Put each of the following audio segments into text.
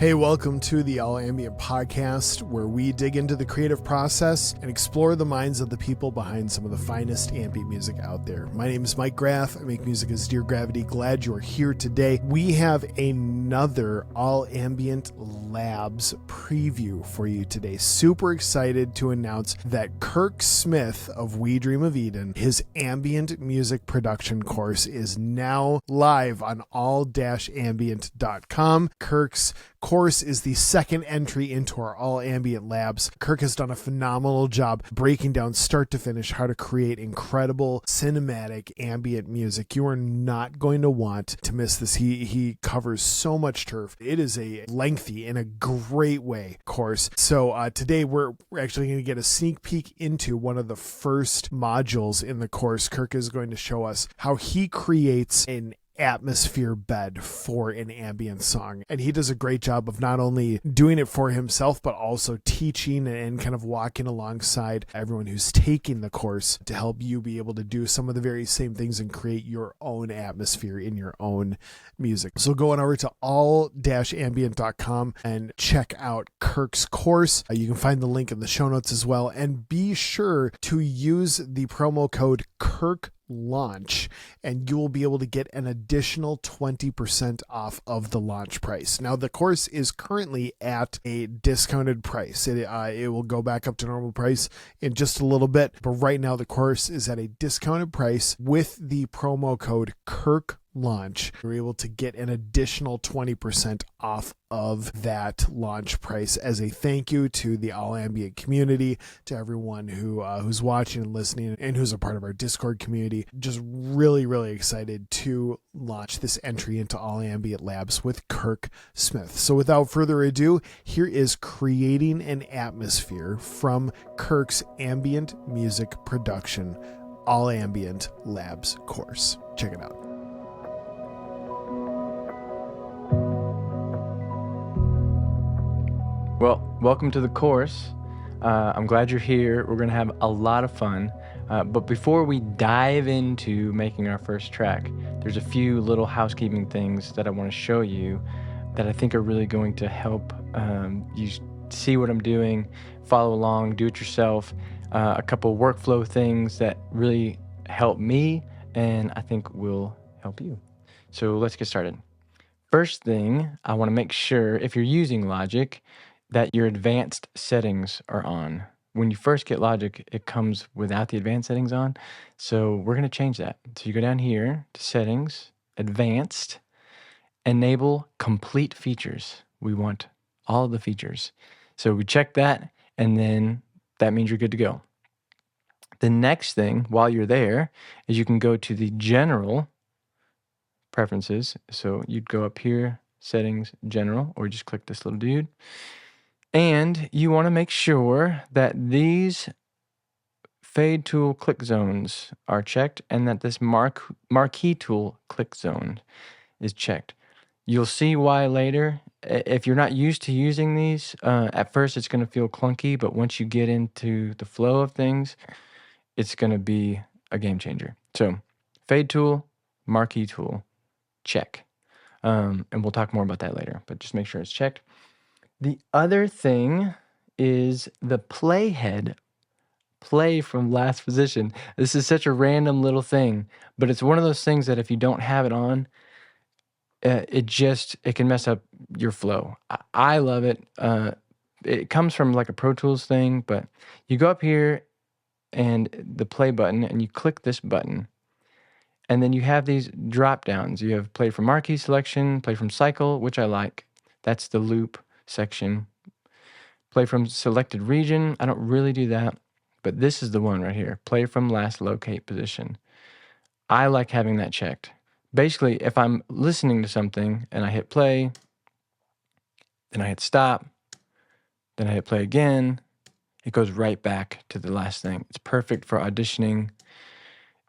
Hey, welcome to the All Ambient Podcast, where we dig into the creative process and explore the minds of the people behind some of the finest ambient music out there. My name is Mike Graff. I make music as Dear Gravity. Glad you're here today. We have another All Ambient Labs preview for you today. Super excited to announce that Kirk Smith of We Dream of Eden, his Ambient Music Production course, is now live on all-ambient.com. Kirk's course is the second entry into our All Ambient Labs. Kirk has done a phenomenal job breaking down start to finish how to create incredible cinematic ambient music. You are not going to want to miss this. He covers so much turf. It is a lengthy in a great way course. So today we're actually going to get a sneak peek into one of the first modules in the course. Kirk is going to show us how he creates an atmosphere bed for an ambient song, and he does a great job of not only doing it for himself but also teaching and kind of walking alongside everyone who's taking the course to help you be able to do some of the very same things and create your own atmosphere in your own music. So go on over to all-ambient.com and check out Kirk's course. You can find the link in the show notes as well, and be sure to use the promo code KIRKLAUNCH and you will be able to get an additional 20% off of the launch price. Now, the course is currently at a discounted price. It will go back up to normal price in just a little bit, but right now the course is at a discounted price with the promo code KIRKLAUNCH. You're able to get an additional 20% off of that launch price as a thank you to the All Ambient community, to everyone who's watching and listening and who's a part of our Discord community. Just really excited to launch this entry into All Ambient Labs with Kirk Smith. So without further ado, here is Creating an Atmosphere from Kirk's Ambient Music Production All Ambient Labs course. Check it out. Well, welcome to the course. I'm glad you're here. We're going to have a lot of fun. But before we dive into making our first track, there's a few little housekeeping things that I want to show you that I think are really going to help you see what I'm doing, follow along, do it yourself. A couple workflow things that really help me and I think will help you. So let's get started. First thing, I want to make sure if you're using Logic that your advanced settings are on. When you first get Logic, it comes without the advanced settings on. So we're going to change that. So you go down here to Settings, Advanced, Enable Complete Features. We want all of the features. So we check that, and then that means you're good to go. The next thing, while you're there, is you can go to the General Preferences. So you'd go up here, Settings, General, or just click this little dude. And you want to make sure that these fade tool click zones are checked and that this marquee tool click zone is checked. You'll see why later. If you're not used to using these, at first it's going to feel clunky, but once you get into the flow of things, it's going to be a game changer. So fade tool, marquee tool, check. And we'll talk more about that later, but just make sure it's checked. The other thing is the playhead, play from last position. This is such a random little thing, but it's one of those things that if you don't have it on, it can mess up your flow. I love it. It comes from like a Pro Tools thing, but you go up here and the play button and you click this button. And then you have these drop downs. You have play from marquee selection, play from cycle, which I like. That's the loop section. Play from selected region. I don't really do that, but this is the one right here. Play from last locate position. I like having that checked. Basically, if I'm listening to something and I hit play, then I hit stop, then I hit play again, it goes right back to the last thing. It's perfect for auditioning.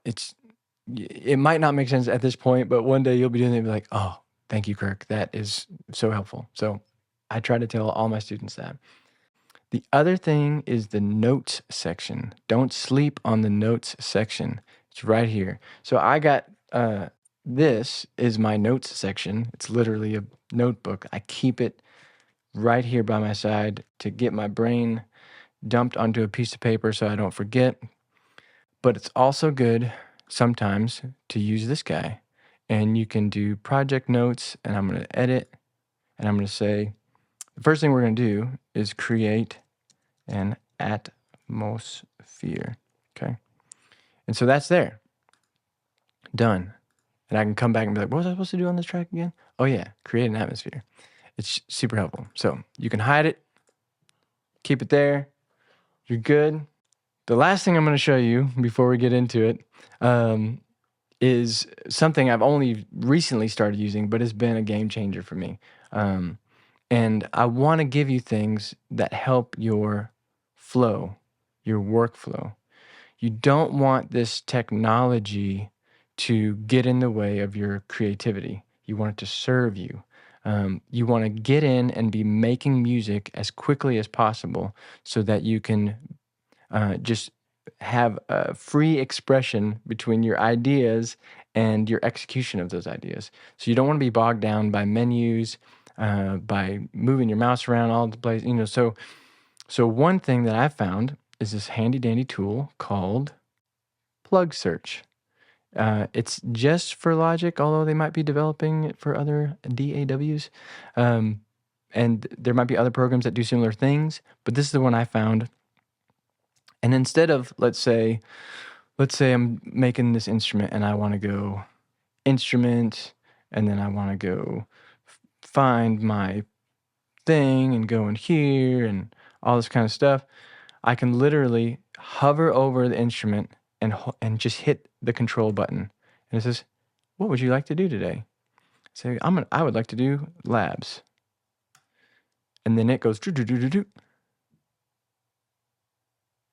It might not make sense at this point, but one day you'll be doing it and be like, oh, thank you, Kirk. That is so helpful. So I try to tell all my students that. The other thing is the notes section. Don't sleep on the notes section. It's right here. So I got, this is my notes section. It's literally a notebook. I keep it right here by my side to get my brain dumped onto a piece of paper so I don't forget. But it's also good sometimes to use this guy. And you can do project notes, and I'm going to edit, and I'm going to say, the first thing we're going to do is create an atmosphere. Okay. And so that's there. Done. And I can come back and be like, what was I supposed to do on this track again? Oh, yeah, create an atmosphere. It's super helpful. So you can hide it, keep it there. You're good. The last thing I'm going to show you before we get into it is something I've only recently started using, but it's been a game changer for me. And I want to give you things that help your flow, your workflow. You don't want this technology to get in the way of your creativity. You want it to serve you. You want to get in and be making music as quickly as possible so that you can just have a free expression between your ideas and your execution of those ideas. So you don't want to be bogged down by menus, by moving your mouse around all the place. So one thing that I found is this handy dandy tool called Plug Search. It's just for Logic, although they might be developing it for other DAWs. And there might be other programs that do similar things, but this is the one I found. And instead of, let's say I'm making this instrument and I want to go instrument, and then I want to go find my thing and go in here and all this kind of stuff, I can literally hover over the instrument and just hit the control button. And it says, what would you like to do today? Say, I would like to do labs. And then it goes, do,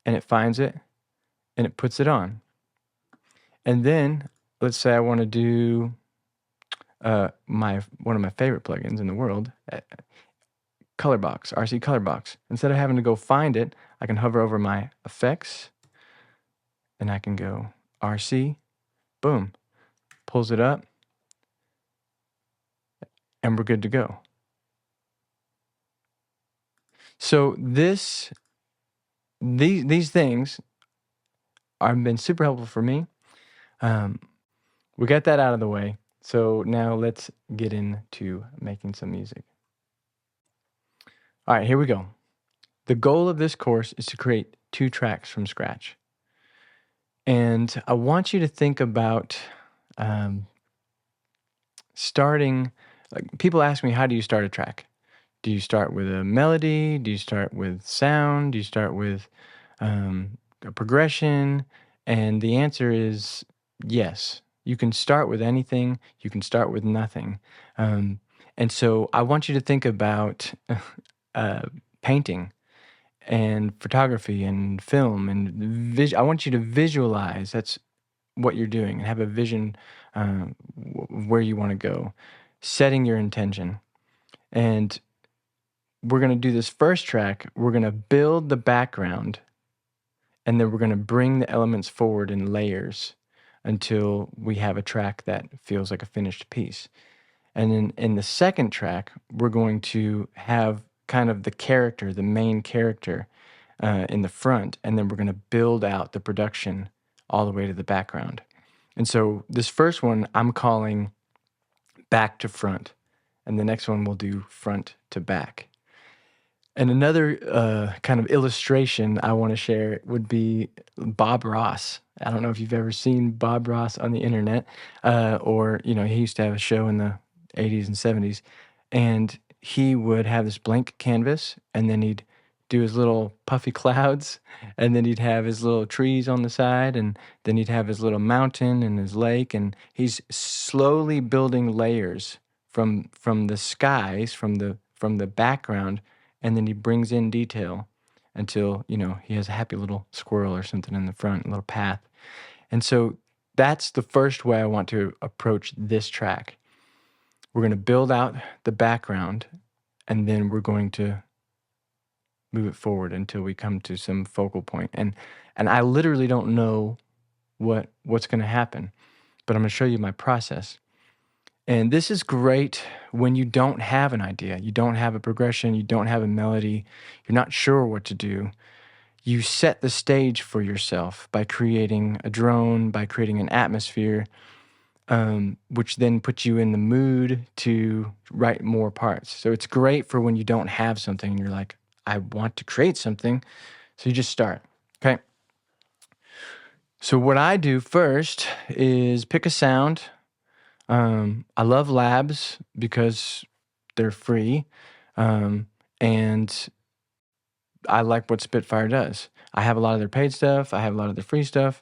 and it finds it and it puts it on. And then let's say I want to do one of my favorite plugins in the world, Colorbox, RC Colorbox. Instead of having to go find it, I can hover over my effects and I can go RC, boom, pulls it up, and we're good to go. So these things have been super helpful for me. We got that out of the way. So now let's get into making some music. All right, here we go. The goal of this course is to create 2 tracks from scratch. And I want you to think about starting, like people ask me, how do you start a track? Do you start with a melody? Do you start with sound? Do you start with a progression? And the answer is yes. You can start with anything. You can start with nothing. And so I want you to think about painting and photography and film and I want you to visualize that's what you're doing and have a vision where you want to go, setting your intention. And we're going to do this first track. We're going to build the background, and then we're going to bring the elements forward in layers until we have a track that feels like a finished piece. And then in the second track, we're going to have kind of the character, the main character in the front, and then we're going to build out the production all the way to the background. And so this first one I'm calling back to front, and the next one we'll do front to back. And another kind of illustration I want to share would be Bob Ross. I don't know if you've ever seen Bob Ross on the internet, or, he used to have a show in the 80s and 70s, and he would have this blank canvas, and then he'd do his little puffy clouds, and then he'd have his little trees on the side, and then he'd have his little mountain and his lake, and he's slowly building layers from the skies, from the background, and then he brings in detail until, he has a happy little squirrel or something in the front, a little path. And so that's the first way I want to approach this track. We're going to build out the background, and then we're going to move it forward until we come to some focal point. And I literally don't know what's going to happen, but I'm going to show you my process. And this is great when you don't have an idea, you don't have a progression, you don't have a melody, you're not sure what to do. You set the stage for yourself by creating a drone, by creating an atmosphere, which then puts you in the mood to write more parts. So it's great for when you don't have something and you're like, I want to create something. So you just start. Okay. So what I do first is pick a sound. I love labs because they're free. And I like what Spitfire does. I have a lot of their paid stuff. I have a lot of their free stuff.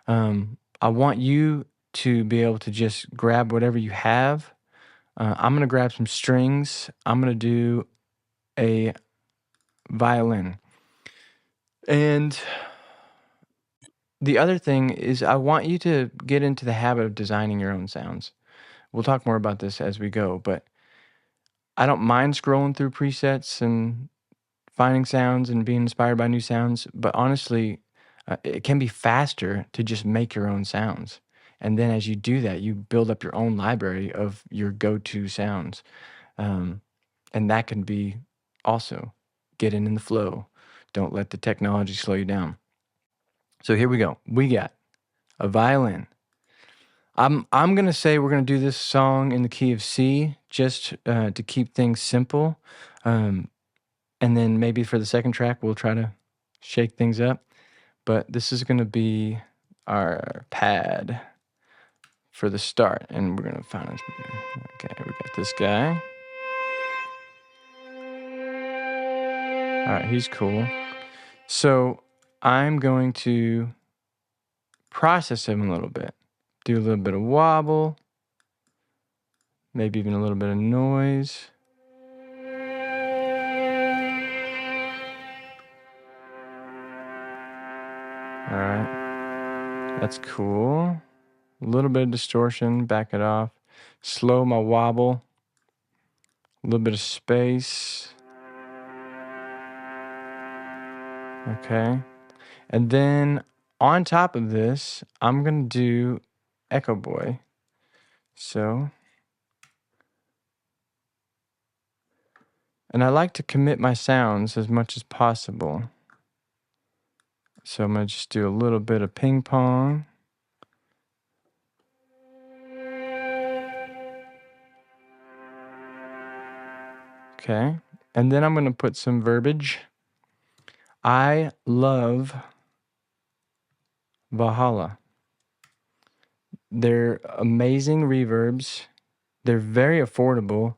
I want you to be able to just grab whatever you have. I'm going to grab some strings. I'm going to do a violin. And the other thing is I want you to get into the habit of designing your own sounds. We'll talk more about this as we go, but I don't mind scrolling through presets and finding sounds and being inspired by new sounds, but honestly, it can be faster to just make your own sounds. And then as you do that, you build up your own library of your go-to sounds. And that can be also getting in the flow. Don't let the technology slow you down. So here we go. We got a violin. I'm gonna say we're gonna do this song in the key of C just to keep things simple. And then maybe for the second track, we'll try to shake things up. But this is going to be our pad for the start. And we're going to find, okay, we got this guy. All right, he's cool. So I'm going to process him a little bit. Do a little bit of wobble. Maybe even a little bit of noise. All right, that's cool. A little bit of distortion, back it off. Slow my wobble. A little bit of space. Okay. And then on top of this, I'm going to do Echo Boy. So, and I like to commit my sounds as much as possible. So I'm going to just do a little bit of ping pong. Okay. And then I'm going to put some verbiage. I love Valhalla. They're amazing reverbs. They're very affordable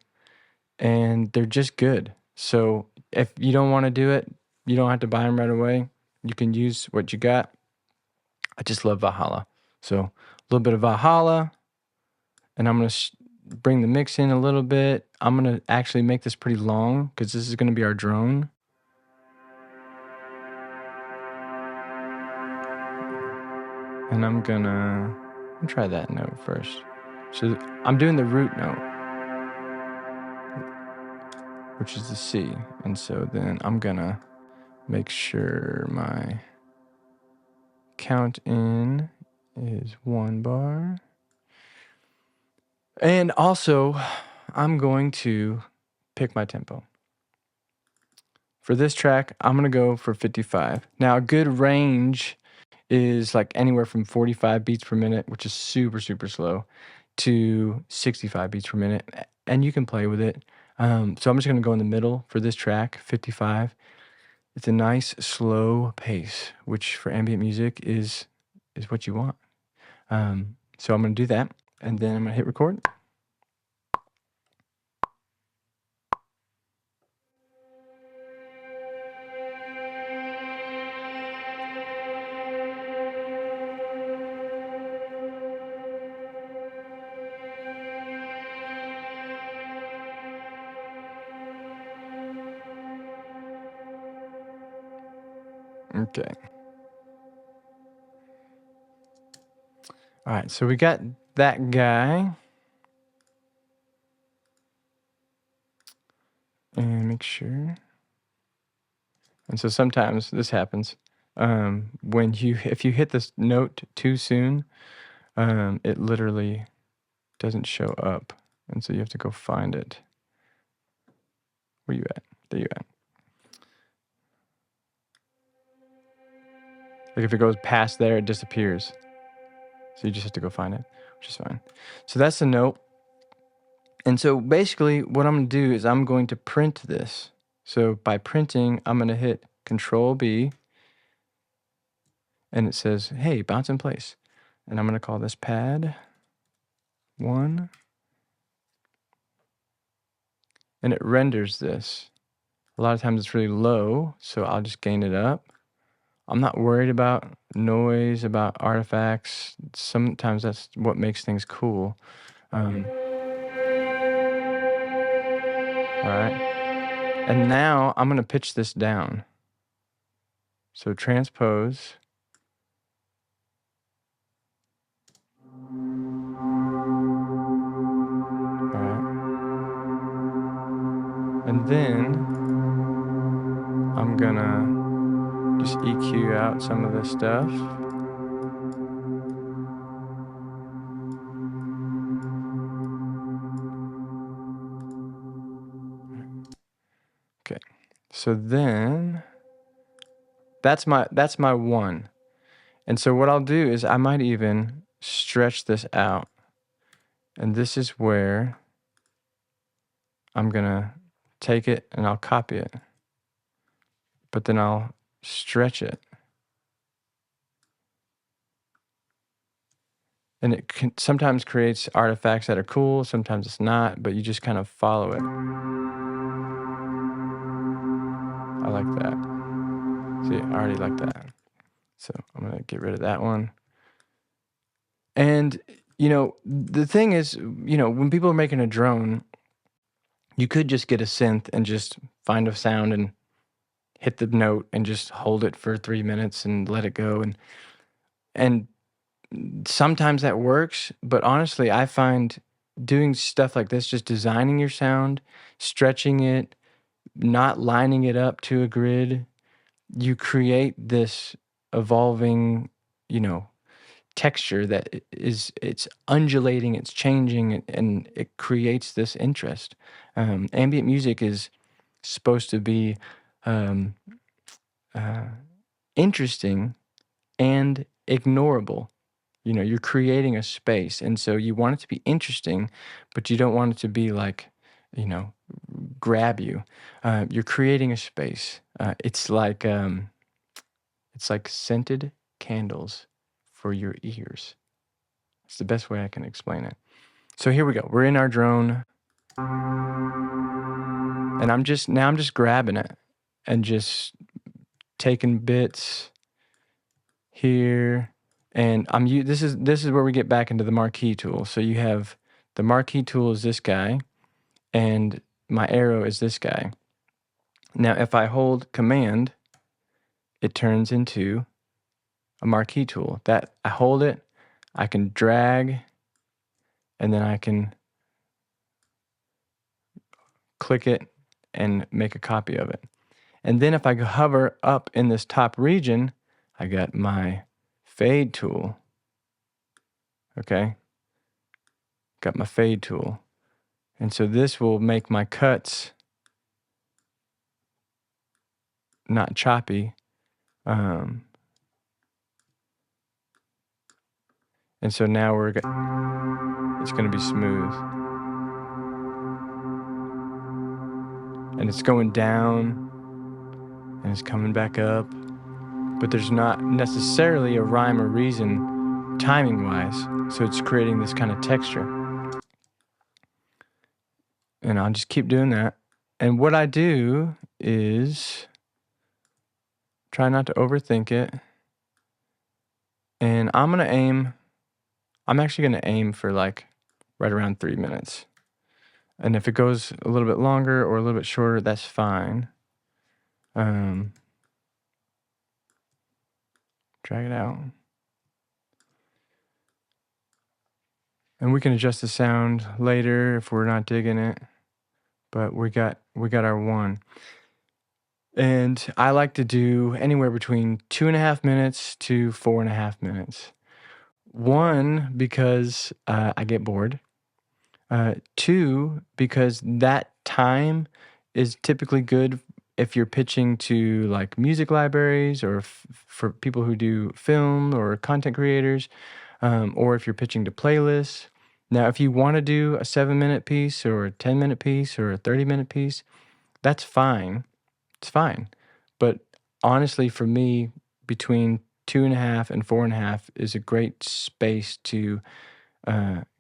and they're just good. So if you don't want to do it, you don't have to buy them right away. You can use what you got. I just love Valhalla. So a little bit of Valhalla, and I'm going to bring the mix in a little bit. I'm going to actually make this pretty long because this is going to be our drone. And I'm going to try that note first. So I'm doing the root note, which is the C. And so then I'm going to make sure my count in is 1 bar. And also, I'm going to pick my tempo. For this track, I'm going to go for 55. Now, a good range is like anywhere from 45 beats per minute, which is super, super slow, to 65 beats per minute. And you can play with it. So I'm just going to go in the middle for this track, 55. It's a nice, slow pace, which for ambient music is what you want. So I'm going to do that, and then I'm going to hit record. Okay. All right, so we got that guy. And make sure. And so sometimes this happens. If you hit this note too soon, it literally doesn't show up. And so you have to go find it. Where you at? There you at. Like if it goes past there, it disappears. So you just have to go find it, which is fine. So that's the note. And so basically what I'm going to do is I'm going to print this. So by printing, I'm going to hit Control B. And it says, hey, bounce in place. And I'm going to call this pad 1. And it renders this. A lot of times it's really low, so I'll just gain it up. I'm not worried about noise, about artifacts. Sometimes that's what makes things cool. All right. And now I'm going to pitch this down. So transpose. All right. And then I'm going to just EQ out some of this stuff. Okay. So then that's my 1. And so what I'll do is I might even stretch this out. And this is where I'm going to take it and I'll copy it. But then I'll stretch it. And it sometimes creates artifacts that are cool, sometimes it's not, but you just kind of follow it. I like that. See, I already like that. So I'm going to get rid of that one. And, the thing is, when people are making a drone, you could just get a synth and just find a sound and hit the note and just hold it for 3 minutes and let it go. And sometimes that works, but honestly, I find doing stuff like this, just designing your sound, stretching it, not lining it up to a grid, you create this evolving, texture that it's undulating, it's changing, and it creates this interest. Ambient music is supposed to be interesting and ignorable. You're creating a space, and so you want it to be interesting, but you don't want it to be like, grab you. You're creating a space. It's like scented candles for your ears. It's the best way I can explain it. So here we go. We're in our drone, and I'm just grabbing it and just taking bits here. And this is where we get back into the marquee tool. So you have the marquee tool is this guy, and my arrow is this guy. Now, if I hold Command, it turns into a marquee tool. That I hold it, I can drag, and then I can click it and make a copy of it. And then if I hover up in this top region, I got my fade tool. Okay? Got my fade tool. And so this will make my cuts not choppy. And so now it's going to be smooth. And it's going down and it's coming back up. But there's not necessarily a rhyme or reason timing-wise. So it's creating this kind of texture. And I'll just keep doing that. And what I do is try not to overthink it. And I'm actually going to aim for like right around 3 minutes. And if it goes a little bit longer or a little bit shorter, that's fine. Drag it out. And we can adjust the sound later if we're not digging it. But we got our 1. And I like to do anywhere between 2.5 minutes to 4.5 minutes. 1, because I get bored. Two, because that time is typically good if you're pitching to like music libraries or for people who do film or content creators, or if you're pitching to playlists. Now, if you want to do a 7-minute piece or a 10-minute piece or a 30-minute piece, that's fine. It's fine. But honestly, for me, between 2.5 and 4.5 is a great space to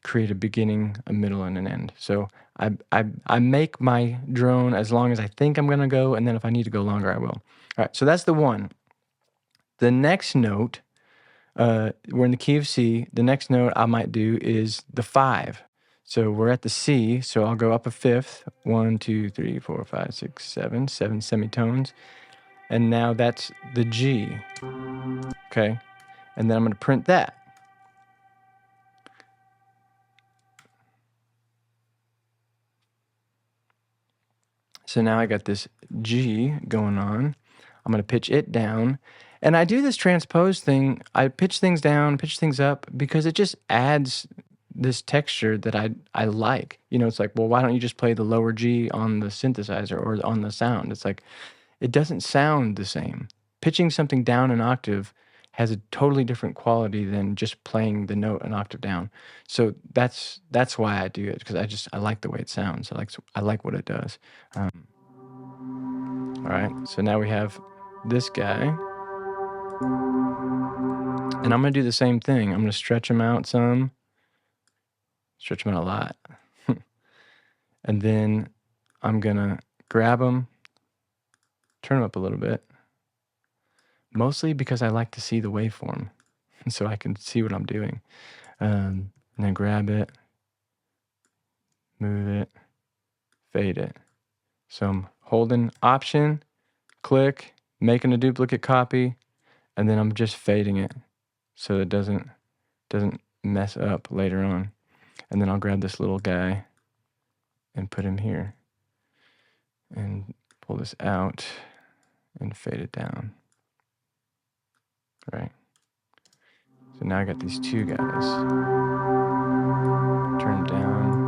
create a beginning, a middle, and an end. So I make my drone as long as I think I'm gonna go, and then if I need to go longer, I will. All right, so that's the one. The next note, we're in the key of C. The next note I might do is the 5. So we're at the C, so I'll go up a fifth. 1, 2, 3, 4, 5, 6, 7, 7 semitones. And now that's the G, okay? And then I'm gonna print that. So now I got this G going on. I'm gonna pitch it down. And I do this transpose thing. I pitch things down, pitch things up, because it just adds this texture that I like. You know, it's like, well, why don't you just play the lower G on the synthesizer or on the sound? It's like, it doesn't sound the same. Pitching something down an octave has a totally different quality than just playing the note an octave down. So that's why I do it, because I like the way it sounds. I like what it does. All right, so now we have this guy, and I'm gonna do the same thing. I'm gonna stretch him out some, stretch him out a lot, and then I'm gonna grab him, turn him up a little bit, mostly because I like to see the waveform, so I can see what I'm doing. And then grab it, move it, fade it. So I'm holding Option, click, making a duplicate copy, and then I'm just fading it so it doesn't mess up later on. And then I'll grab this little guy and put him here and pull this out and fade it down. Right? So now I got these two guys. Turn them down.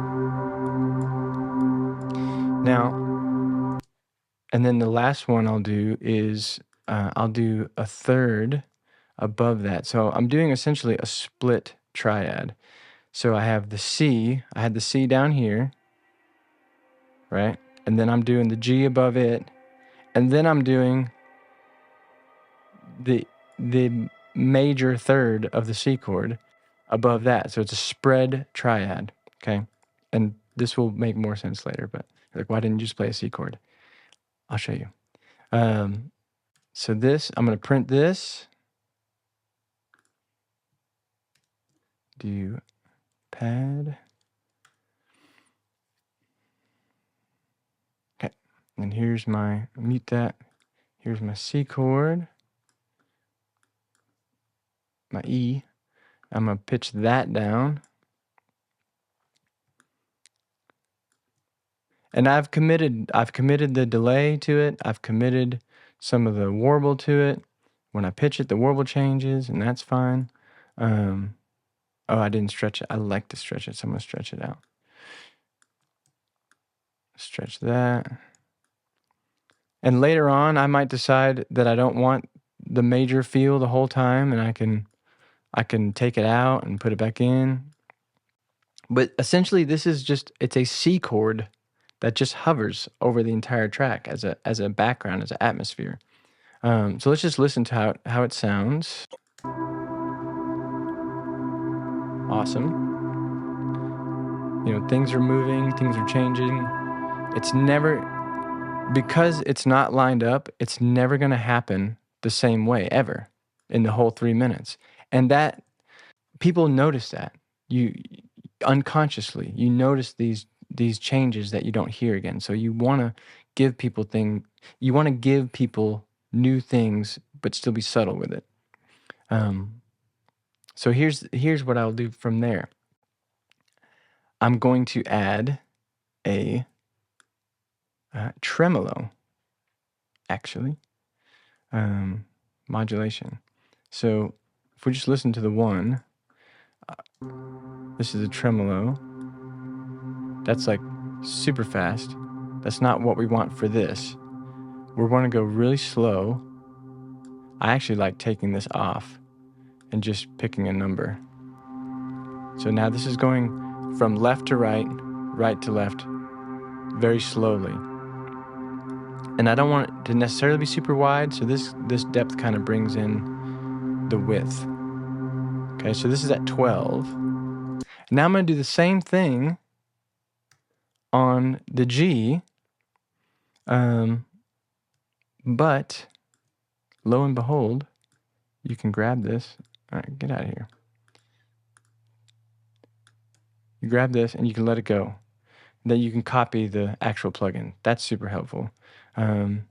Now, and then the last one I'll do is I'll do a third above that. So I'm doing essentially a split triad. So I have the C, I had the C down here, right? And then I'm doing the G above it, and then I'm doing the major third of the C chord above that. So it's a spread triad, okay? And this will make more sense later, but like, why didn't you just play a C chord? I'll show you. So this, I'm gonna print this. Do pad. Okay, and here's my, mute that. Here's my C chord, my E. I'm gonna pitch that down. And I've committed the delay to it. I've committed some of the warble to it. When I pitch it, the warble changes, and that's fine. Oh, I didn't stretch it. I like to stretch it, so I'm gonna stretch it out. Stretch that. And later on, I might decide that I don't want the major feel the whole time, and I can take it out and put it back in. But essentially, this is just, it's a C chord that just hovers over the entire track as a background, as an atmosphere. So let's just listen to how it sounds. Awesome. You know, things are moving, things are changing. It's never, because it's not lined up, it's never going to happen the same way ever in the whole 3 minutes. And that, people notice that. You unconsciously, you notice these changes that you don't hear again. So you want to give people new things, but still be subtle with it. So here's what I'll do from there. I'm going to add a tremolo, actually, modulation. So if we just listen to the one, this is a tremolo. That's like super fast. That's not what we want for this. We want to go really slow. I actually like taking this off and just picking a number. So now this is going from left to right, right to left, very slowly. And I don't want it to necessarily be super wide, so this depth kind of brings in the width. Okay, so this is at 12. Now I'm going to do the same thing on the G, but lo and behold, you can grab this. All right, get out of here. You grab this and you can let it go. Then you can copy the actual plugin. That's super helpful. I'm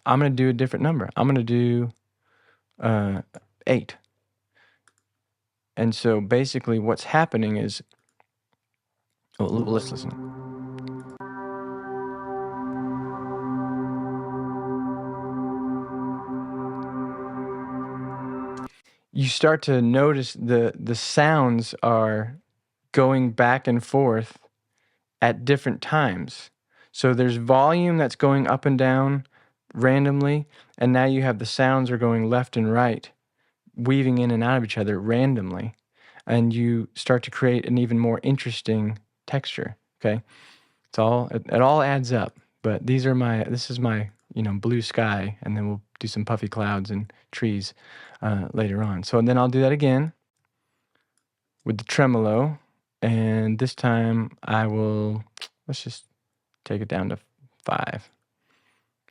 going to do a different number. I'm going to do 8. And so basically what's happening is, let's listen. You start to notice the sounds are going back and forth at different times. So there's volume that's going up and down randomly, and now you have the sounds are going left and right, weaving in and out of each other randomly, and you start to create an even more interesting texture. Okay, it all adds up. But this is my blue sky, and then we'll do some puffy clouds and trees later on. So then I'll do that again with the tremolo, and this time let's just take it down to 5.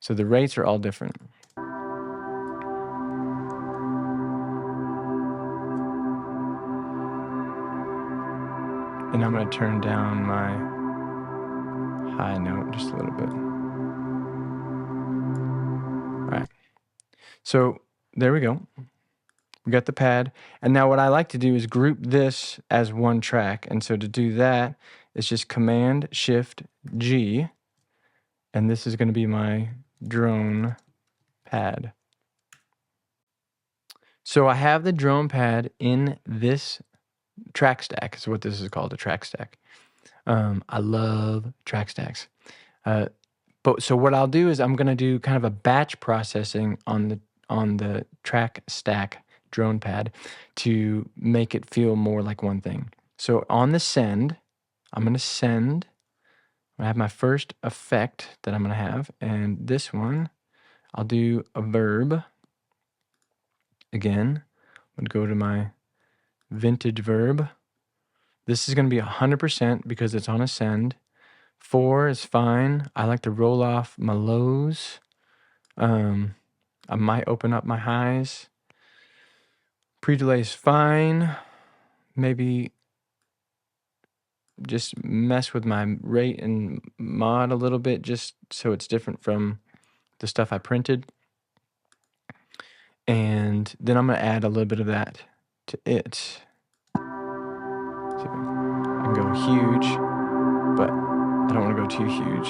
So the rates are all different. And I'm going to turn down my high note just a little bit. All right. So there we go. We got the pad. And now what I like to do is group this as one track. And so to do that, it's just Command Shift G. And this is going to be my drone pad. So I have the drone pad in this track stack. Is what this is called, a track stack. I love track stacks. But so what I'll do is I'm going to do kind of a batch processing on the track stack drone pad to make it feel more like one thing. So on the send, I'm going to send. I have my first effect that I'm going to have, and this one I'll do a verb. Again, I'm going to go to my vintage verb. This is going to be 100% because it's on a send. 4 is fine. I like to roll off my lows. I might open up my highs. Pre-delay is fine. Maybe just mess with my rate and mod a little bit just so it's different from the stuff I printed. And then I'm going to add a little bit of that to it. So I can go huge, but I don't want to go too huge.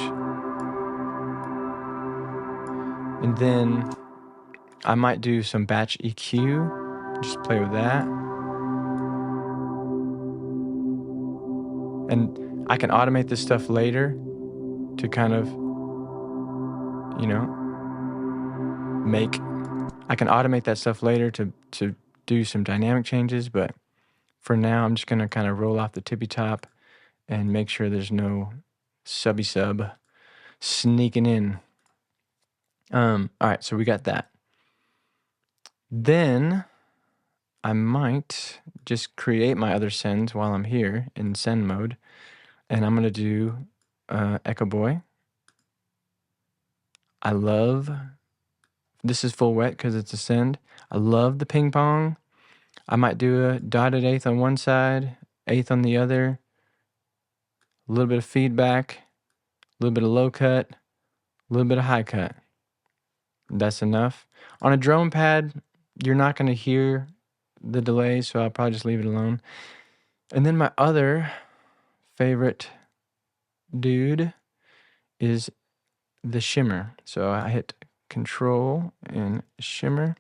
And then I might do some batch EQ, just play with that. And I can automate this stuff later to kind of, I can automate that stuff later to do some dynamic changes, but for now I'm just going to kind of roll off the tippy top and make sure there's no subby sub sneaking in. All right, so we got that. Then I might just create my other sends while I'm here in send mode, and I'm going to do Echo Boy. This is full wet because it's a send. I love the ping pong. I might do a dotted eighth on one side, eighth on the other, a little bit of feedback, a little bit of low cut, a little bit of high cut. That's enough. On a drone pad, you're not going to hear the delay, so I'll probably just leave it alone. And then my other favorite dude is the shimmer. So I hit Control and shimmer.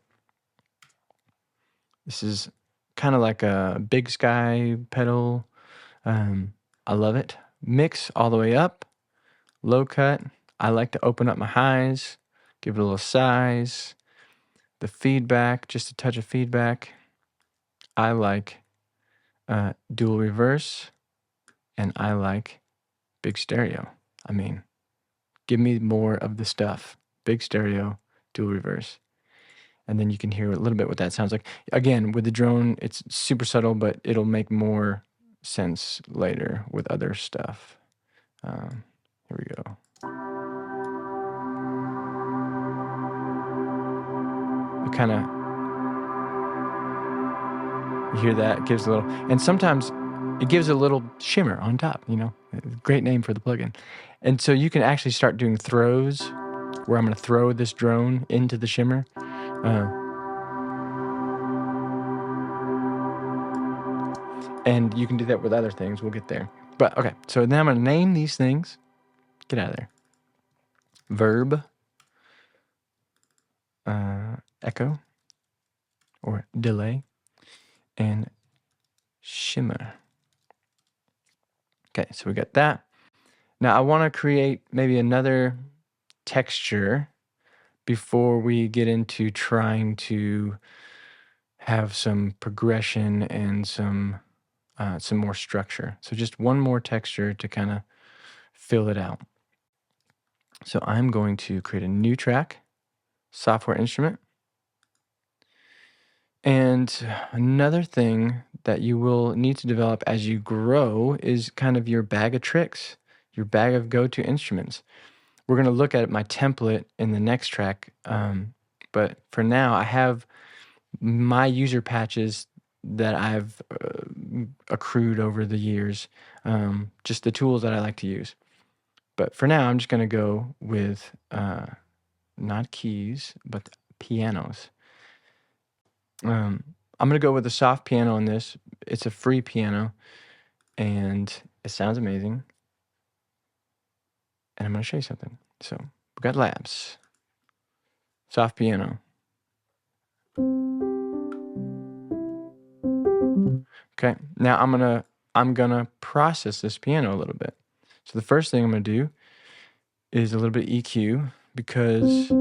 This is kind of like a big sky pedal. I love it. Mix all the way up. Low cut. I like to open up my highs, give it a little size. The feedback, just a touch of feedback. I like dual reverse, and I like big stereo. I mean, give me more of the stuff. Big stereo, dual reverse. And then you can hear a little bit what that sounds like. Again, with the drone, it's super subtle, but it'll make more sense later with other stuff. Here we go. It kind of, you hear that, it gives a little, and sometimes it gives a little shimmer on top, you know, great name for the plugin. And so you can actually start doing throws where I'm going to throw this drone into the shimmer. And you can do that with other things. We'll get there. But okay, so now I'm going to name these things. Get out of there. Verb, echo, or delay, and shimmer. Okay, so we got that. Now I want to create maybe another texture before we get into trying to have some progression and some more structure. So just one more texture to kind of fill it out. So I'm going to create a new track, software instrument. And another thing that you will need to develop as you grow is kind of your bag of tricks, your bag of go-to instruments. We're going to look at my template in the next track. But for now, I have my user patches that I've accrued over the years, just the tools that I like to use. But for now, I'm just going to go with not keys, but pianos. I'm going to go with a soft piano on this. It's a free piano, and it sounds amazing. And I'm going to show you something. So we've got labs, soft piano. Okay, now I'm gonna process this piano a little bit. So the first thing I'm gonna do is a little bit EQ because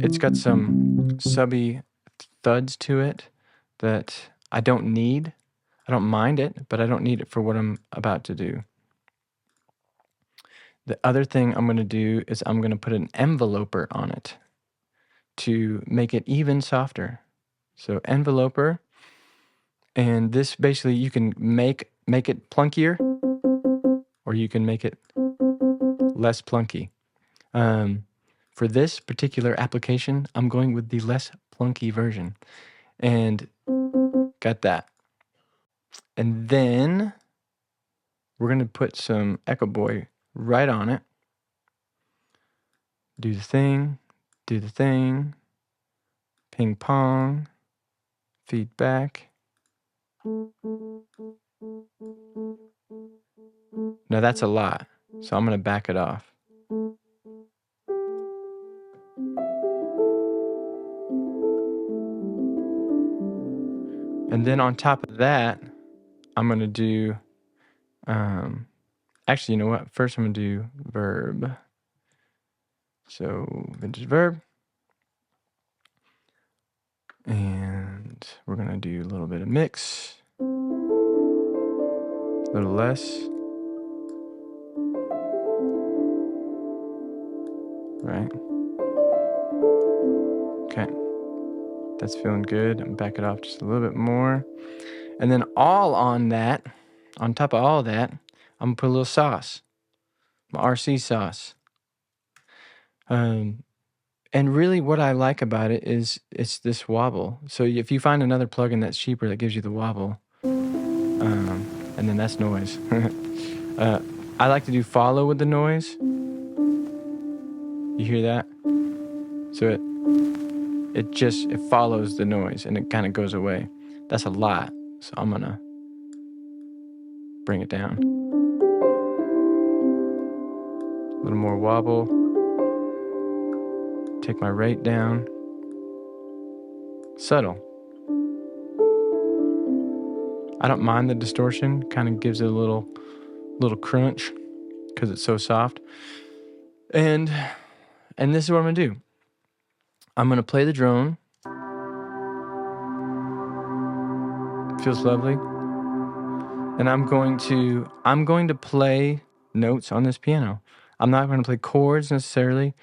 it's got some subby thuds to it that I don't need. I don't mind it, but I don't need it for what I'm about to do. The other thing I'm gonna do is I'm gonna put an enveloper on it to make it even softer. So enveloper. And this basically, you can make it plunkier, or you can make it less plunky. For this particular application, I'm going with the less plunky version. And got that. And then we're going to put some Echo Boy right on it. Do the thing, ping pong, feedback. Now that's a lot, so I'm going to back it off. And then on top of that, I'm going to do, actually, you know what? First I'm going to do verb. So vintage verb. And we're going to do a little bit of mix. A little less. Right. Okay. That's feeling good. I'm back it off just a little bit more. And then all on that, on top of all that, I'm going to put a little sauce. My RC sauce. And really what I like about it is it's this wobble. So if you find another plugin that's cheaper that gives you the wobble, and then that's noise. I like to do follow with the noise. You hear that? So it follows the noise and it kind of goes away. That's a lot. So I'm gonna bring it down. A little more wobble. Take my rate down. Subtle. I don't mind the distortion. Kind of gives it a little crunch because it's so soft. And this is what I'm gonna do. I'm gonna play the drone. Feels lovely. And I'm going to play notes on this piano. I'm not going to play chords necessarily,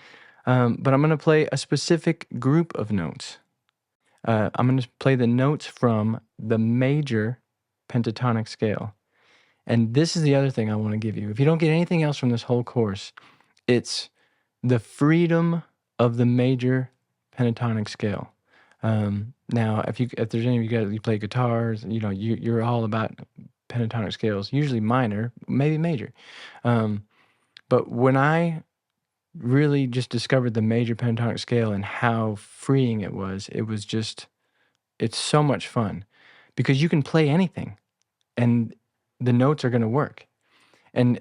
but I'm going to play a specific group of notes. I'm going to play the notes from the major pentatonic scale. And this is the other thing I want to give you. If you don't get anything else from this whole course, it's the freedom of the major pentatonic scale. Now, if there's any of you guys you play guitars, you're all about pentatonic scales, usually minor, maybe major. But when I really just discovered the major pentatonic scale and how freeing it was it's so much fun because you can play anything and the notes are going to work. And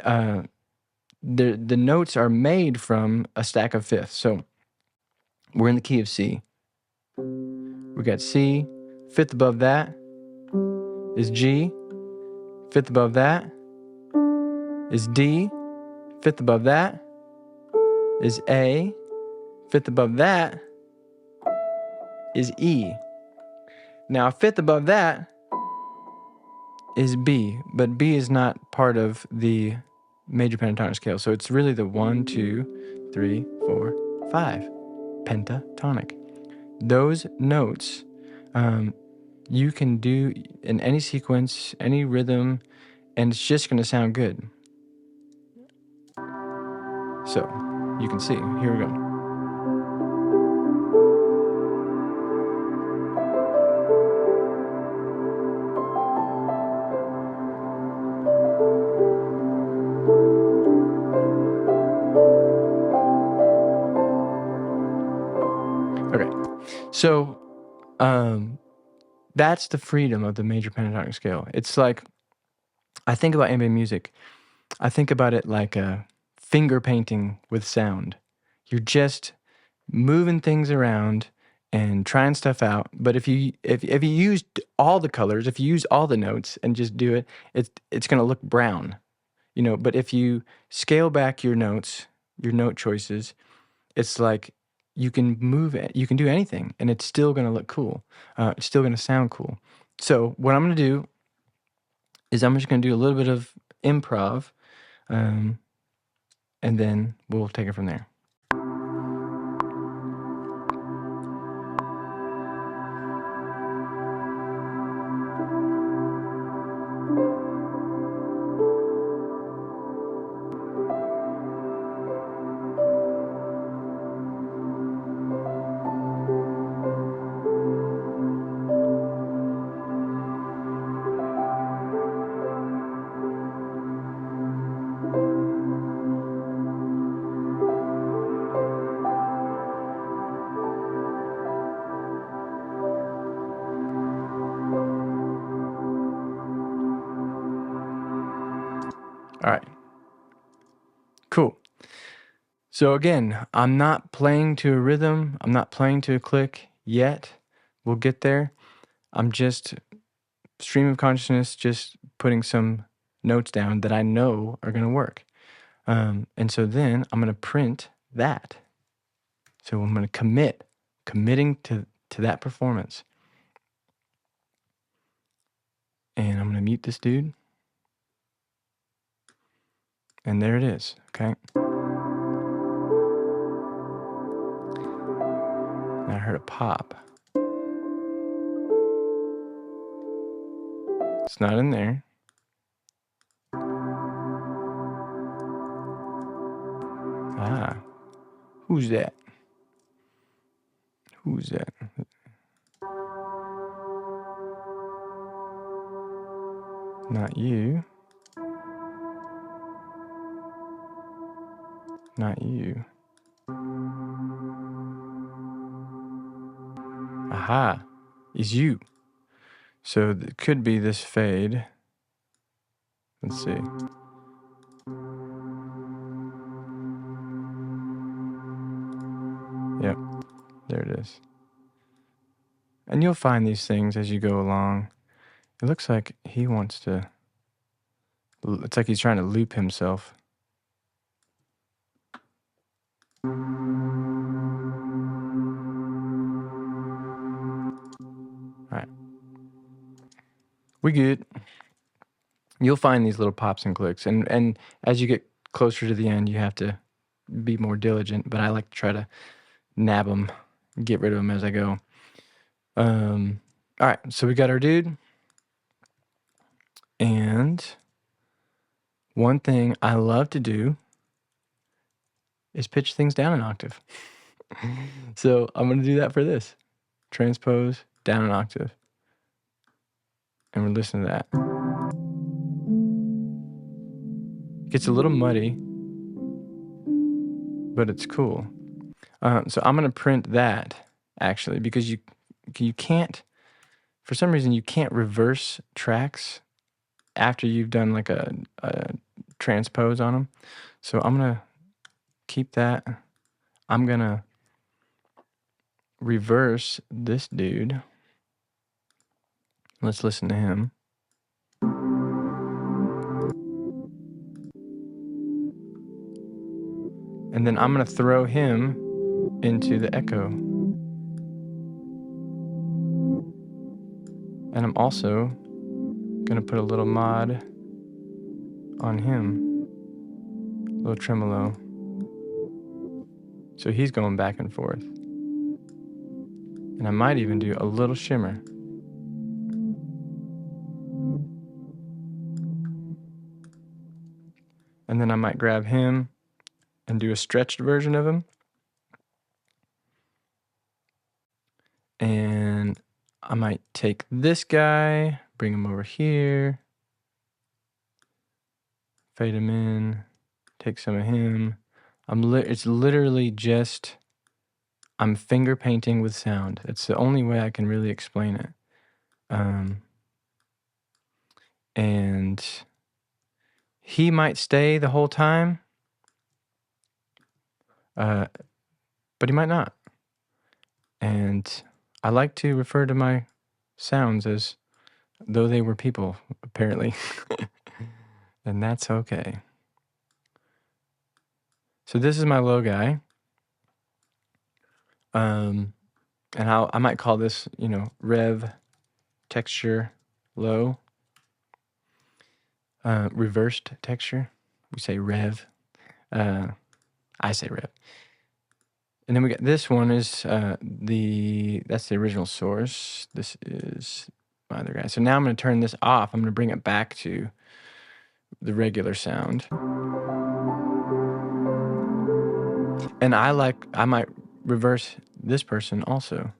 the notes are made from a stack of fifths. So we're in the key of C. We got C, fifth above that is G, fifth above that is D, fifth above that is A, fifth above that is E. Now, fifth above that is B, but B is not part of the major pentatonic scale. So it's really the 1, 2, 3, 4, 5 pentatonic. Those notes you can do in any sequence, any rhythm, and it's just going to sound good. So you can see. Here we go. Okay, so that's the freedom of the major pentatonic scale. It's like, I think about ambient music. I think about it like a finger painting with sound. You're just moving things around and trying stuff out. But if you used all the colors, if you use all the notes and just do it, it's going to look brown, But if you scale back your notes, your note choices, it's like you can move it, you can do anything, and it's still going to look cool. It's still going to sound cool. So what I'm going to do is I'm just going to do a little bit of improv, and then we'll take it from there. All right. Cool. So again, I'm not playing to a rhythm. I'm not playing to a click yet. We'll get there. I'm just stream of consciousness, just putting some notes down that I know are going to work. And so then I'm going to print that. So I'm going to committing to that performance. And I'm going to mute this dude. And there it is, okay? And I heard a pop. It's not in there. Ah, who's that? Who's that? Not you. Not you. Aha, is you. So it could be this fade. Let's see. Yep, there it is. And you'll find these things as you go along. It looks like he wants to, it's like he's trying to loop himself. All right. We good. You'll find these little pops and clicks. And as you get closer to the end, you have to be more diligent. But I like to try to nab them, get rid of them as I go. All right. So we got our dude. And one thing I love to do is pitch things down an octave. So I'm going to do that for this. Transpose down an octave. And we're listening to that. It gets a little muddy, but it's cool. So I'm going to print that, actually, because you can't, for some reason, you can't reverse tracks after you've done like a transpose on them. So I'm going to keep that. I'm going to reverse this dude. Let's listen to him. And then I'm going to throw him into the echo. And I'm also going to put a little mod on him. A little tremolo. So he's going back and forth. And I might even do a little shimmer. And then I might grab him and do a stretched version of him. And I might take this guy, bring him over here, fade him in, take some of him. It's literally just, I'm finger painting with sound. It's the only way I can really explain it. And he might stay the whole time, but he might not. And I like to refer to my sounds as though they were people, apparently. And that's okay. So this is my low guy. And I might call this, rev texture low. Reversed texture. We say rev. I say rev. And then we got this one is that's the original source. This is my other guy. So now I'm going to turn this off. I'm going to bring it back to the regular sound. And I might reverse this person also.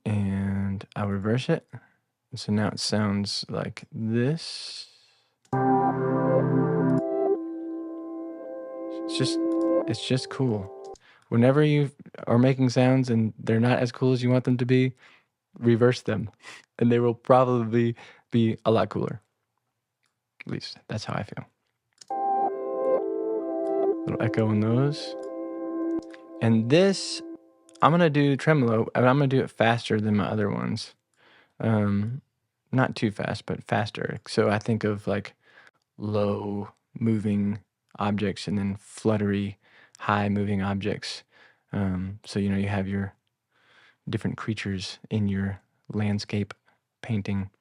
And I'll reverse it. And so now it sounds like this. It's just cool. Whenever you are making sounds and they're not as cool as you want them to be, reverse them. And they will probably be a lot cooler. At least that's how I feel. Little echo on those. And this, I'm going to do tremolo, and I'm going to do it faster than my other ones. Not too fast, but faster. So I think of like low moving objects and then fluttery, high moving objects. So, you have your different creatures in your landscape painting.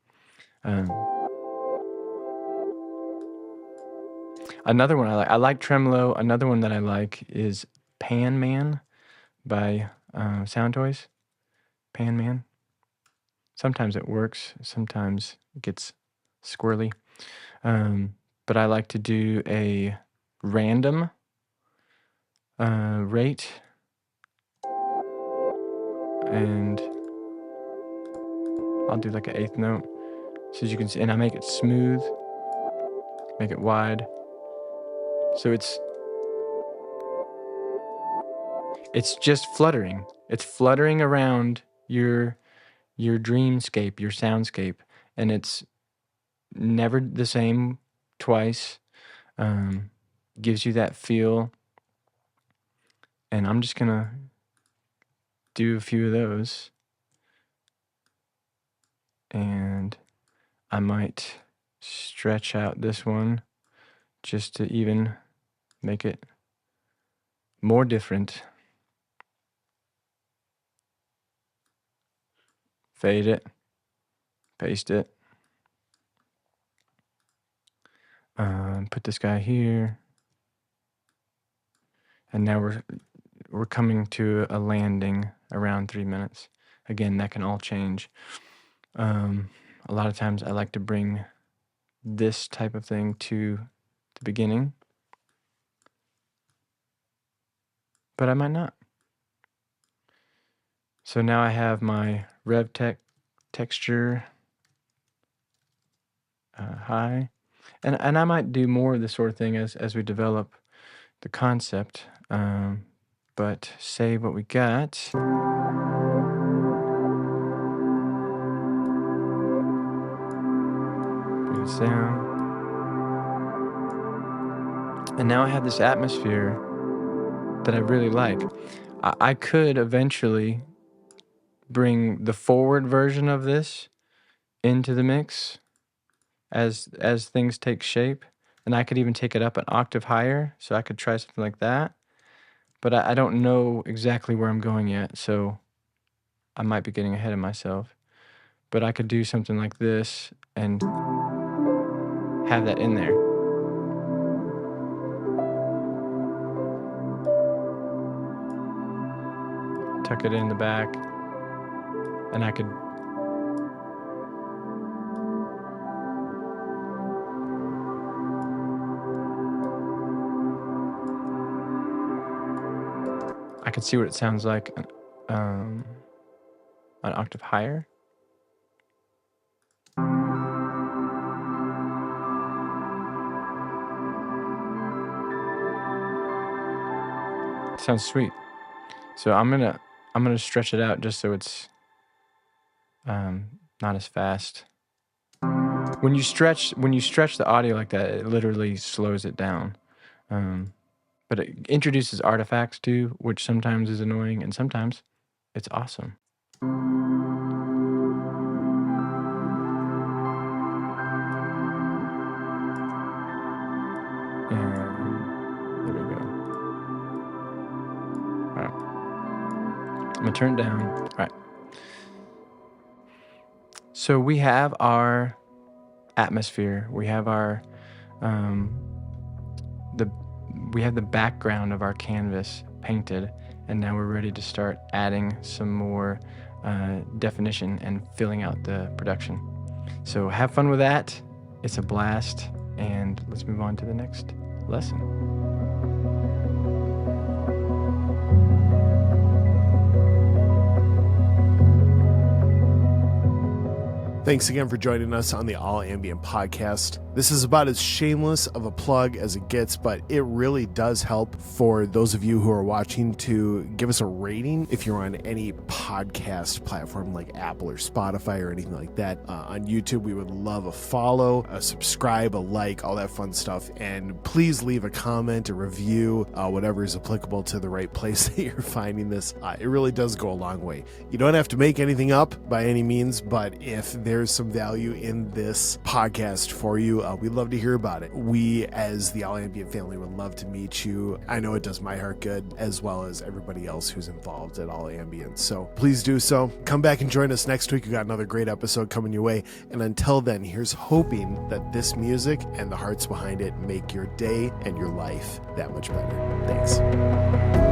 Another one I like tremolo. Another one that I like is Pan Man by Sound Toys. Pan Man. Sometimes it works. Sometimes it gets squirrely. But I like to do a random rate. And I'll do like an eighth note. So as you can see, and I make it smooth, make it wide. So it's just fluttering. It's fluttering around your dreamscape, your soundscape, and it's never the same twice. Gives you that feel. And I'm just gonna do a few of those. And I might stretch out this one just to even make it more different. Fade it, paste it. Put this guy here. And now we're coming to a landing around 3 minutes. Again, that can all change. A lot of times I like to bring this type of thing to the beginning, but I might not. So now I have my rev texture high, and I might do more of this sort of thing as we develop the concept. But save what we got. Bring this down. And now I have this atmosphere that I really like. I could eventually bring the forward version of this into the mix as things take shape. And I could even take it up an octave higher, so I could try something like that. But I don't know exactly where I'm going yet, so I might be getting ahead of myself. But I could do something like this and have that in there. Tuck it in the back, and I could see what it sounds like an octave higher. Sounds sweet. So I'm gonna stretch it out just so it's not as fast. When you stretch the audio like that, it literally slows it down. But it introduces artifacts too, which sometimes is annoying and sometimes it's awesome. And there we go. All right. I'm gonna turn it down. All right. So we have our atmosphere. We have our we have the background of our canvas painted, and now we're ready to start adding some more definition and filling out the production. So have fun with that. It's a blast, and let's move on to the next lesson. Thanks again for joining us on the All Ambient podcast. This is about as shameless of a plug as it gets, but it really does help for those of you who are watching to give us a rating if you're on any podcast platform like Apple or Spotify or anything like that. On YouTube, we would love a follow, a subscribe, a like, all that fun stuff. And please leave a comment, a review, whatever is applicable to the right place that you're finding this. It really does go a long way. You don't have to make anything up by any means, but if there's some value in this podcast for you, we'd love to hear about it. We, as the All Ambient family, would love to meet you. I know it does my heart good, as well as everybody else who's involved at All Ambient. So please do so. Come back and join us next week. We got another great episode coming your way. And until then, here's hoping that this music and the hearts behind it make your day and your life that much better. Thanks.